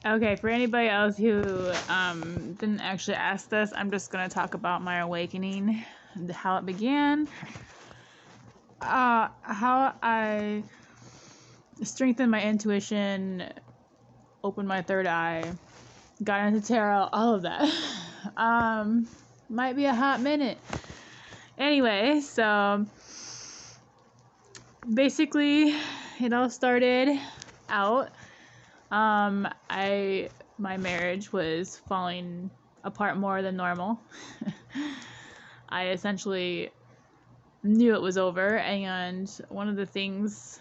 Okay, for anybody else who didn't actually ask this, I'm just going to talk about my awakening, how it began, how I strengthened my intuition, opened my third eye, got into tarot, all of that. Might be a hot minute. Anyway, so basically it all started out. My marriage was falling apart more than normal. I essentially knew it was over, and one of the things,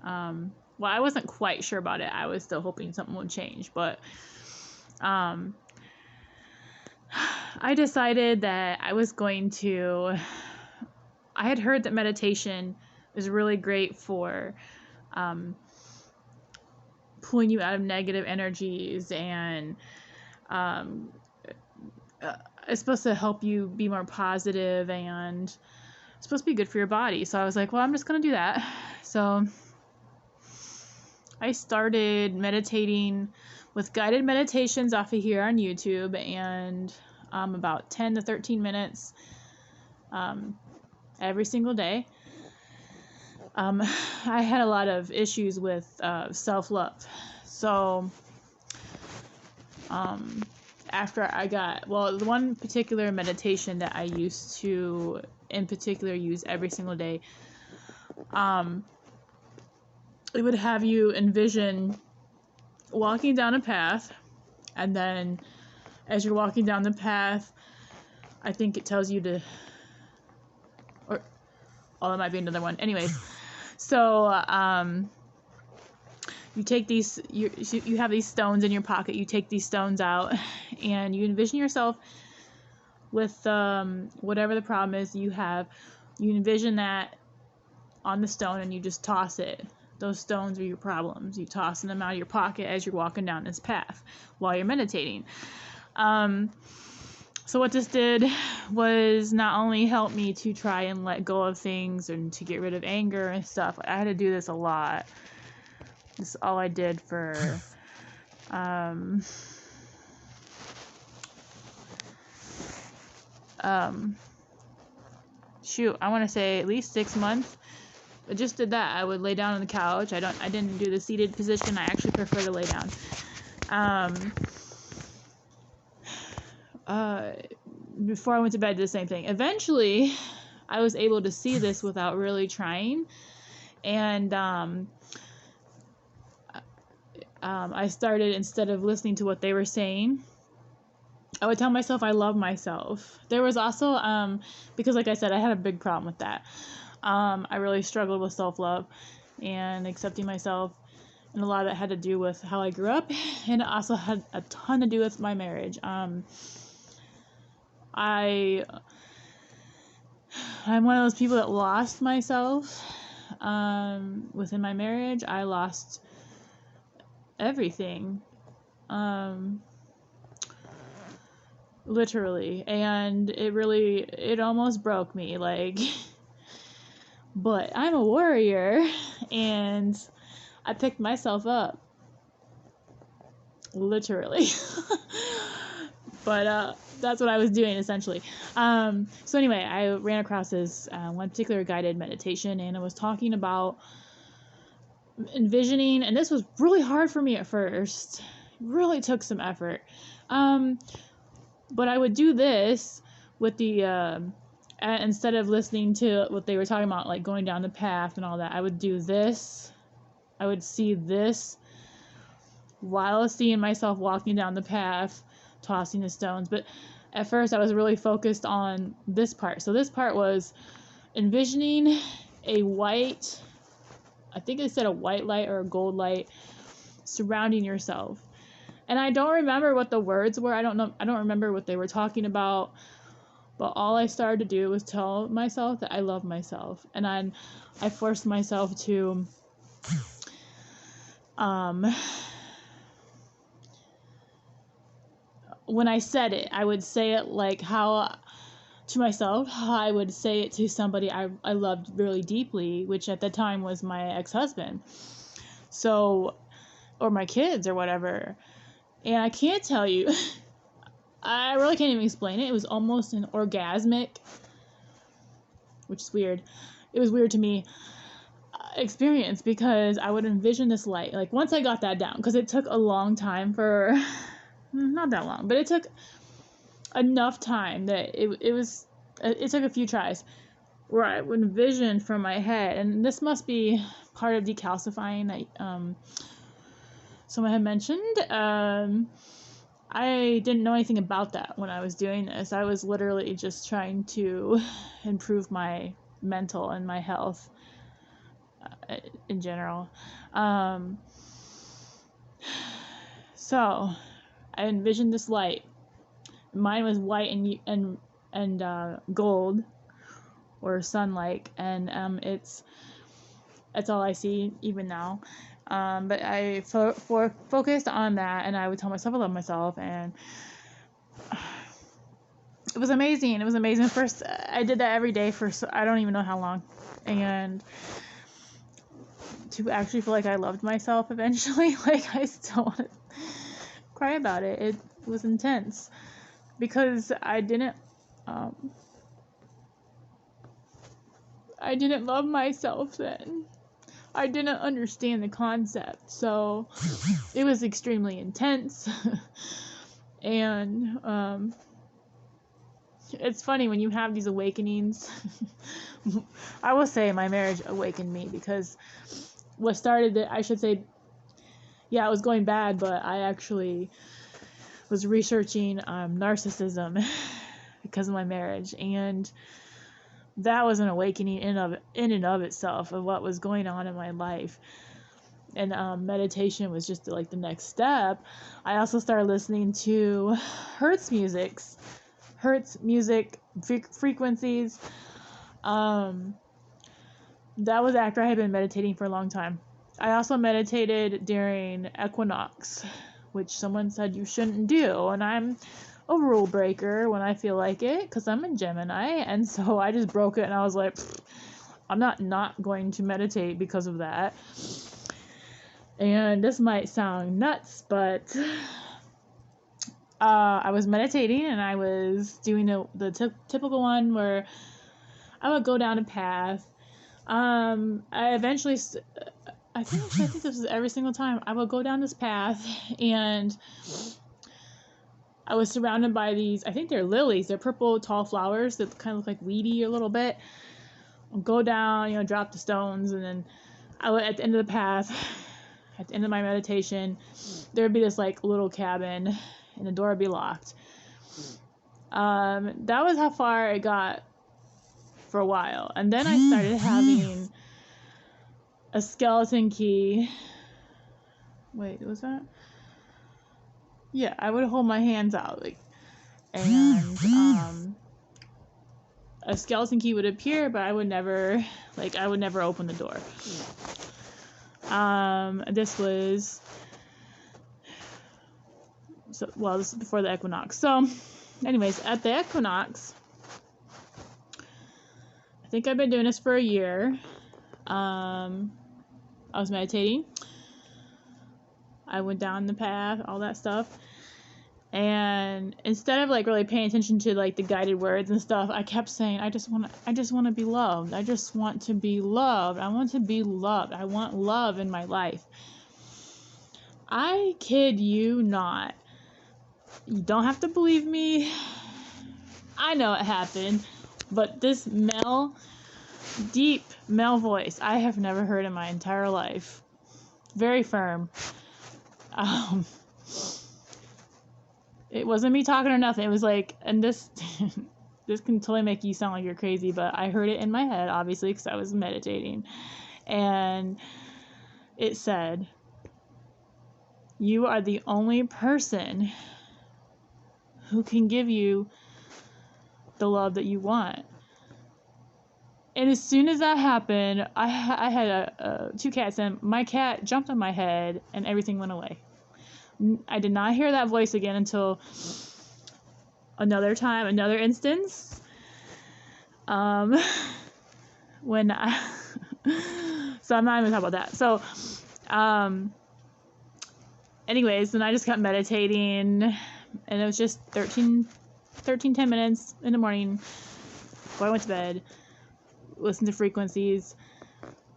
well, I wasn't quite sure about it. I was still hoping something would change, but I decided that I had heard that meditation is really great for pulling you out of negative energies, and it's supposed to help you be more positive, and it's supposed to be good for your body. So I was like, well, I'm just going to do that. So I started meditating with guided meditations off of here on YouTube, and about 10 to 13 minutes every single day. I had a lot of issues with self-love. So after the one particular meditation that I used to in particular use every single day, it would have you envision walking down a path, and then as you're walking down the path, I think it tells you to, that might be another one. Anyways, so you take these, you have these stones in your pocket, you take these stones out, and you envision yourself with whatever the problem is you have. You envision that on the stone, and you just toss it. Those stones are your problems. You tossing them out of your pocket as you're walking down this path while you're meditating. So what this did was not only help me to try and let go of things and to get rid of anger and stuff. I had to do this a lot. This is all I did for I want to say at least 6 months. I just did that. I would lay down on the couch. I didn't do the seated position. I actually prefer to lay down. Before I went to bed, I did the same thing. Eventually, I was able to see this without really trying, and I started, instead of listening to what they were saying, I would tell myself I love myself. There was also, because like I said, I had a big problem with that. I really struggled with self-love and accepting myself, and a lot of it had to do with how I grew up, and it also had a ton to do with my marriage. I'm one of those people that lost myself within my marriage. I lost everything, literally, and it almost broke me, like, but I'm a warrior, and I picked myself up, literally. But that's what I was doing, essentially. So anyway, I ran across this one particular guided meditation, and it was talking about envisioning, and this was really hard for me at first. It really took some effort. But I would do this with the instead of listening to what they were talking about, like going down the path and all that, I would do this. I would see this while seeing myself walking down the path, tossing the stones. But at first I was really focused on this part. So this part was envisioning a white, I think it said a white light or a gold light surrounding yourself. And I don't remember what the words were. I don't remember what they were talking about. But all I started to do was tell myself that I love myself. And I forced myself to when I said it, I would say it like how to myself, how I would say it to somebody I loved really deeply, which at the time was my ex-husband. So, or my kids or whatever. And I can't tell you, I really can't even explain it. It was almost an orgasmic, which is weird. It was weird to me, experience, because I would envision this light. Like, once I got that down, because it took a long time for, not that long, but it took enough time that it took a few tries where I would envision from my head, and this must be part of decalcifying that someone had mentioned. I didn't know anything about that when I was doing this. I was literally just trying to improve my mental and my health in general. So I envisioned this light. Mine was white and gold, or sunlight, and it's all I see even now. But I focused on that, and I would tell myself I love myself, and it was amazing. It was amazing. First, I did that every day for I don't even know how long, and to actually feel like I loved myself eventually, like, I still want to cry about it. It was intense because I didn't love myself then. I didn't understand the concept, so it was extremely intense. And it's funny when you have these awakenings. I will say my marriage awakened me, because what started it, I should say, yeah, it was going bad, but I actually was researching narcissism because of my marriage, and that was an awakening in and of itself of what was going on in my life. And meditation was just like the next step. I also started listening to Hertz music frequencies. That was after I had been meditating for a long time. I also meditated during equinox, which someone said you shouldn't do, and I'm a rule breaker when I feel like it, because I'm a Gemini, and so I just broke it, and I was like, I'm not going to meditate because of that. And this might sound nuts, but I was meditating, and I was doing the typical one where I would go down a path. I eventually, I think this was every single time, I would go down this path, and I was surrounded by these, I think they're lilies. They're purple, tall flowers that kind of look like weedy a little bit. I'll go down, drop the stones, and then I would, at the end of the path, at the end of my meditation, there would be this like little cabin, and the door would be locked. That was how far it got for a while. And then I started having a skeleton key. Wait, was that? Yeah, I would hold my hands out, like, and a skeleton key would appear, but I would never open the door. This was this is before the equinox. So, anyways, at the equinox, I think I've been doing this for a year. I was meditating. I went down the path, all that stuff. And instead of like really paying attention to like the guided words and stuff, I kept saying, I just want to be loved. I just want to be loved. I want to be loved. I want love in my life. I kid you not. You don't have to believe me. I know it happened. But this deep male voice, I have never heard in my entire life. Very firm. It wasn't me talking or nothing. It was like, and this can totally make you sound like you're crazy, but I heard it in my head, obviously, because I was meditating. And it said, you are the only person who can give you the love that you want. And as soon as that happened, I had two cats, and my cat jumped on my head, and everything went away. I did not hear that voice again until another instance. When so I'm not even talking about that. So, anyways, then I just kept meditating, and it was just 10 minutes in the morning before I went to bed, listened to frequencies.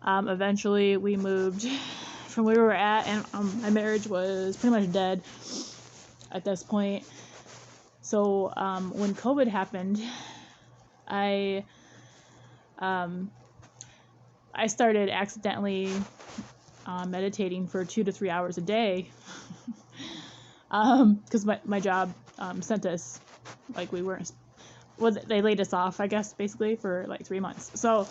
Eventually we moved from where we were at, and my marriage was pretty much dead at this point. So when COVID happened, I started accidentally meditating for 2 to 3 hours a day, because my job sent us, like, we weren't, well, they laid us off, I guess, basically for like 3 months. So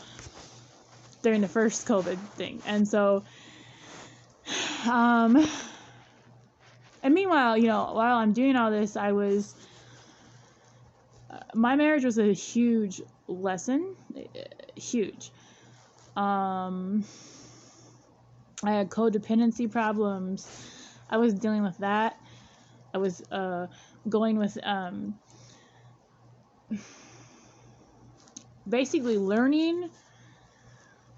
during the first COVID thing, and so and meanwhile, while I'm doing all this, my marriage was a huge lesson, huge. I had codependency problems. I was dealing with that. I was going with basically learning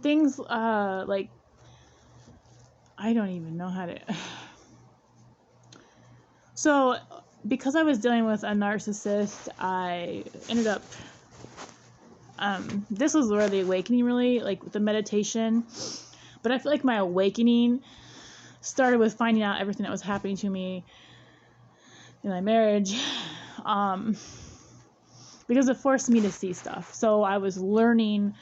things like, I don't even know how to. So because I was dealing with a narcissist, I ended up, this was where the awakening really, like with the meditation, but I feel like my awakening started with finding out everything that was happening to me in my marriage, because it forced me to see stuff. So I was learning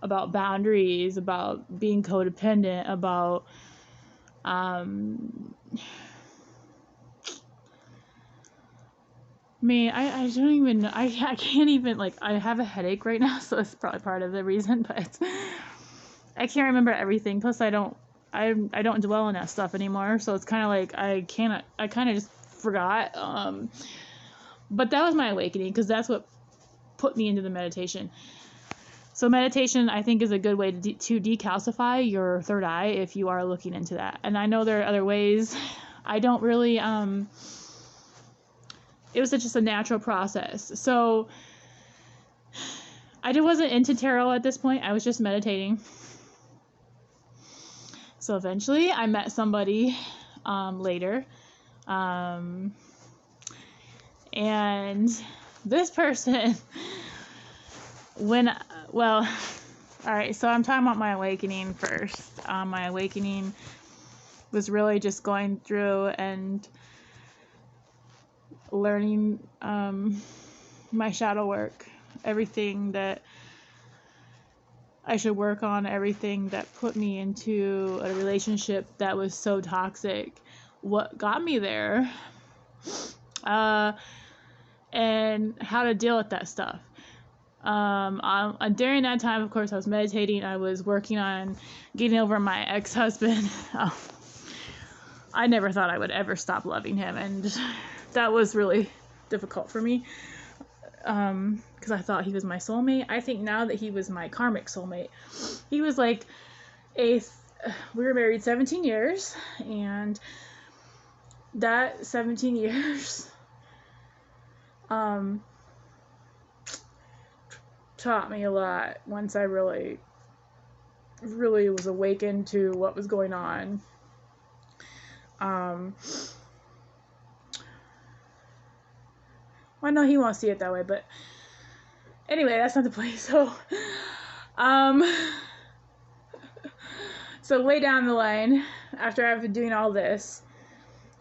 about boundaries, about being codependent, about I don't even, I can't even, like, I have a headache right now, so it's probably part of the reason, but I can't remember everything. Plus I don't dwell on that stuff anymore, so it's kind of like I kind of just forgot. But that was my awakening, because that's what put me into the meditation. So meditation, I think, is a good way to decalcify your third eye if you are looking into that. And I know there are other ways. I don't really, it was just a natural process. So I wasn't into tarot at this point. I was just meditating. So eventually I met somebody later. And this person, all right, so I'm talking about my awakening first. My awakening was really just going through and learning my shadow work, everything that I should work on, everything that put me into a relationship that was so toxic, what got me there, and how to deal with that stuff. During that time, of course, I was meditating. I was working on getting over my ex-husband. I never thought I would ever stop loving him, and that was really difficult for me, because I thought he was my soulmate. I think now that he was my karmic soulmate. He was like we were married 17 years, and that 17 years taught me a lot once I really was awakened to what was going on. Well, no, he won't see it that way, but anyway, that's not the point. So, so way down the line, after I've been doing all this,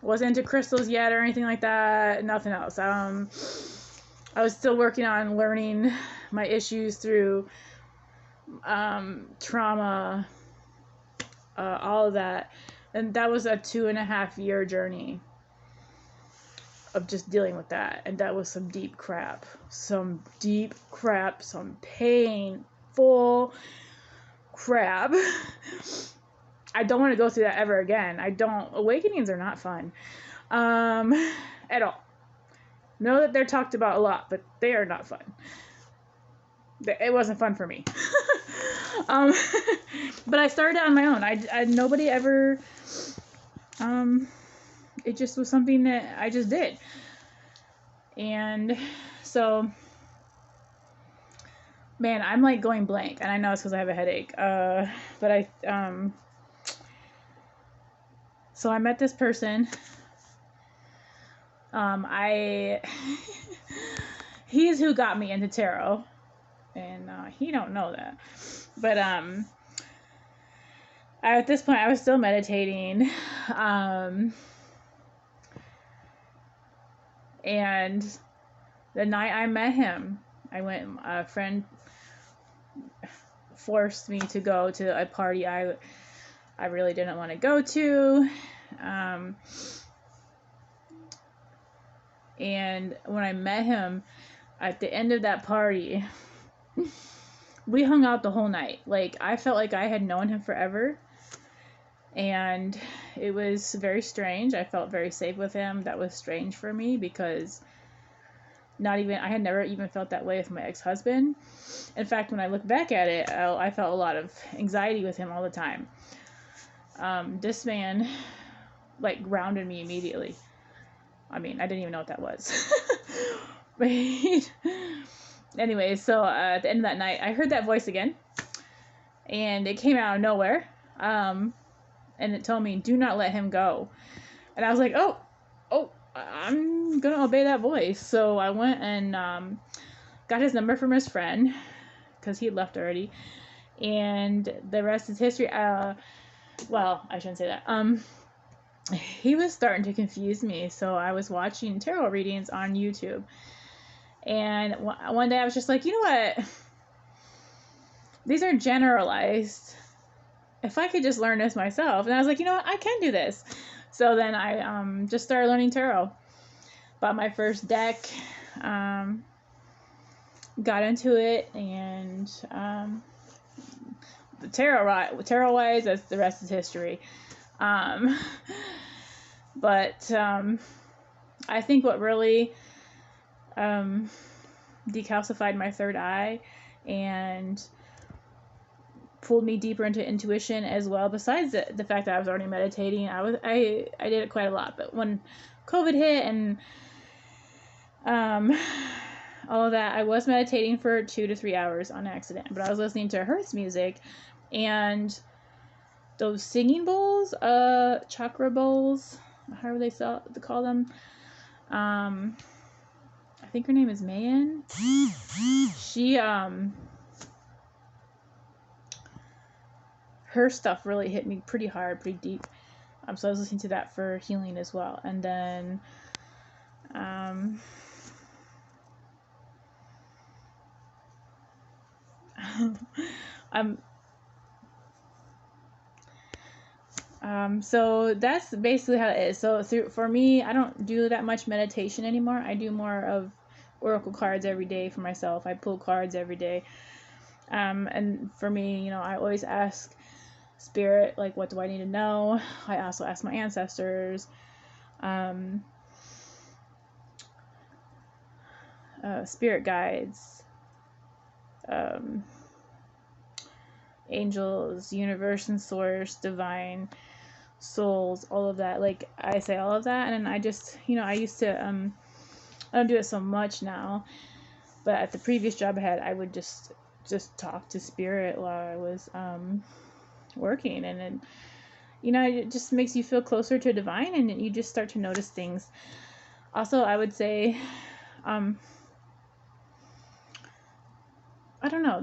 wasn't into crystals yet or anything like that, nothing else. I was still working on learning my issues through trauma, all of that. And that was a 2.5-year journey of just dealing with that. And that was some deep crap, some painful crap. I don't want to go through that ever again. Awakenings are not fun, at all. Know that they're talked about a lot, but they are not fun. It wasn't fun for me. But I started on my own. I nobody ever, it just was something that I just did. And so, man, I'm like going blank, and I know it's because I have a headache. But So I met this person. He's who got me into tarot, and he don't know that. But at this point, I was still meditating, and the night I met him, a friend forced me to go to a party I really didn't want to go to. And when I met him at the end of that party, we hung out the whole night. Like, I felt like I had known him forever. And it was very strange. I felt very safe with him. That was strange for me because I had never even felt that way with my ex-husband. In fact, when I look back at it, I felt a lot of anxiety with him all the time. This man, like, grounded me immediately. I mean, I didn't even know what that was. But anyway, so at the end of that night, I heard that voice again. And it came out of nowhere. And it told me, do not let him go. And I was like, oh, I'm going to obey that voice. So I went and got his number from his friend, because he had left already. And the rest is history. Well, I shouldn't say that. He was starting to confuse me, so I was watching tarot readings on YouTube. And one day I was just like, you know what? These are generalized. If I could just learn this myself. And I was like, you know what? I can do this. So then I just started learning tarot. Bought my first deck. Got into it. And the tarot-wise, that's the rest is history. But I think what really decalcified my third eye and pulled me deeper into intuition as well, besides the fact that I was already meditating, I did it quite a lot. But when COVID hit and all of that, I was meditating for 2 to 3 hours on accident, but I was listening to Hearth music, and those singing bowls, chakra bowls, however they call them. I think her name is Mayan. She, her stuff really hit me pretty hard, pretty deep. So I was listening to that for healing as well. And then, so that's basically how it is. So for me, I don't do that much meditation anymore. I do more of oracle cards every day for myself. I pull cards every day. And for me, I always ask Spirit, like, what do I need to know? I also ask my ancestors, spirit guides, angels, universe and source, divine, souls, all of that. Like, I say all of that, and I just, I used to, I don't do it so much now, but at the previous job I had, I would just talk to Spirit while I was working, and then it just makes you feel closer to divine, and you just start to notice things. Also, I would say I don't know,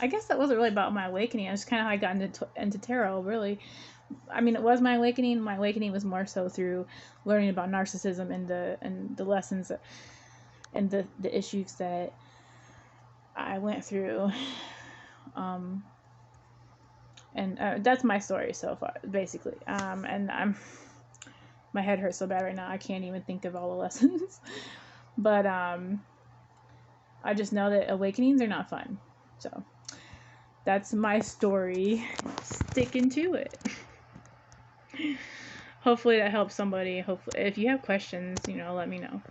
I guess that wasn't really about my awakening. It was kind of how I got into tarot, really. I mean, it was my awakening. My awakening was more so through learning about narcissism and the lessons and the issues that I went through. And that's my story so far, basically. And my head hurts so bad right now, I can't even think of all the lessons. But I just know that awakenings are not fun. So that's my story. Sticking to it. Hopefully that helps somebody. Hopefully, if you have questions, let me know.